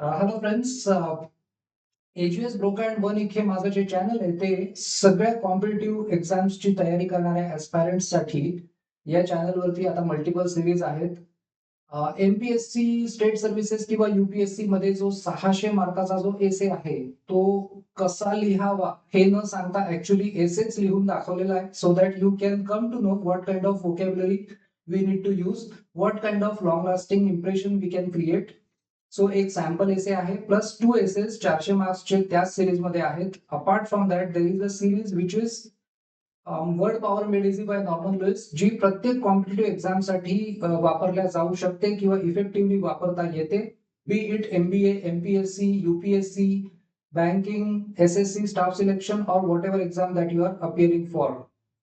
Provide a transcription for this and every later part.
Hello friends, AGS broker and one हे माझं जे चॅनल आहे ते सगळ्या कॉम्पिटिटिव्ह एक्झाम्सची तयारी करणाऱ्या ऍस्पायरंट्स साठी या चॅनलवरती आता मल्टिपल सिरीज आहेत. एमपीएससी स्टेट सर्व्हिसेस किंवा युपीएससी मध्ये जो 600 मार्काचा जो एसे आहे तो कसा लिहावा हे न सांगता ऍक्च्युली एसेच लिहून दाखवलेला आहे, so that you can come to know what kind of vocabulary we need to use, what kind of long lasting impression we can create. So एक सॅम्पल एसे आहे प्लस 2 एसेस 400 मार्क्सचे त्याच सिरीज मध्ये आहेत. Apart from that there is a series which is Word Power Made Easy by Norman Lewis, जी प्रत्येक competitive exam साठी वापरल्या जाऊ शकते किंवा इफेक्टिव्हली वापरता येते. Be it MBA, MPSC, UPSC, banking, SSC, staff selection और whatever exam that you are appearing for.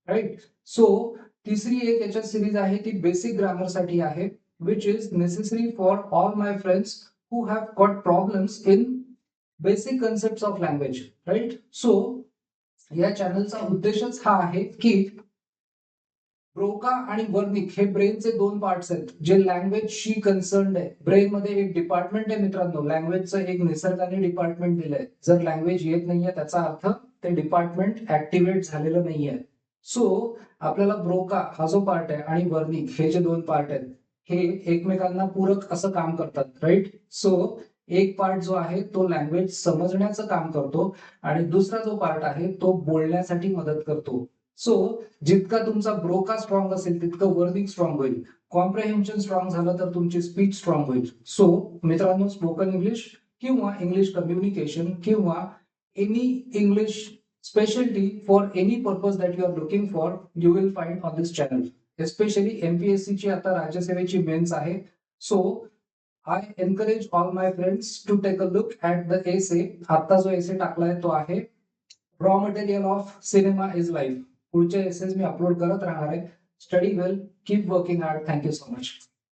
Right. So तिसरी एक याच्यात सिरीज आहे ती बेसिक ग्रामर साठी आहे, which is necessary for all my friends who have got problems in basic concepts of language, right? So या चॅनलचा उद्देशच हा आहे की ब्रोका आणि वर्निक हे ब्रेनचे दोन पार्ट्स आहेत जे लँग्वेजशी कन्सर्न्ड आहे. ब्रेन मध्ये एक डिपार्टमेंट आहे मित्रांनो, लँग्वेजचं एक निसर्गाने डिपार्टमेंट दिलंय. जर लँग्वेज येत नाहीये त्याचा अर्थ ते डिपार्टमेंट ऍक्टिव्हेट झालेलं नाहीये. सो आपल्याला ब्रोका हा जो पार्ट आहे आणि वर्निक हे जे दोन पार्ट आहेत हे एकमेकांना पूरक असं काम करतात. राईट. सो एक पार्ट जो आहे तो लँग्वेज समजण्याचं काम करतो आणि दुसरा जो पार्ट आहे तो बोलण्यासाठी मदत करतो. सो जितका तुमचा ब्रोका स्ट्रॉंग असेल तितकं वर्निंग स्ट्रॉंग होईल. कॉम्प्रेहेन्शन स्ट्रॉंग झालं तर तुमची स्पीच स्ट्रॉंग होईल. सो मित्रांनो, स्पोकन इंग्लिश किंवा इंग्लिश कम्युनिकेशन किंवा any English speciality for any purpose that you are looking for you will find on this channel. Especially MPSC ची आता राज्यसेवेची मेन्स आहे. So I encourage all my friends to take a look at the essay. आता जो essay टाकलाय तो आहे raw material of cinema is life. पुढचे एसेस मी अपलोड करत राहणार आहे. Study well, keep working hard. Thank you so much.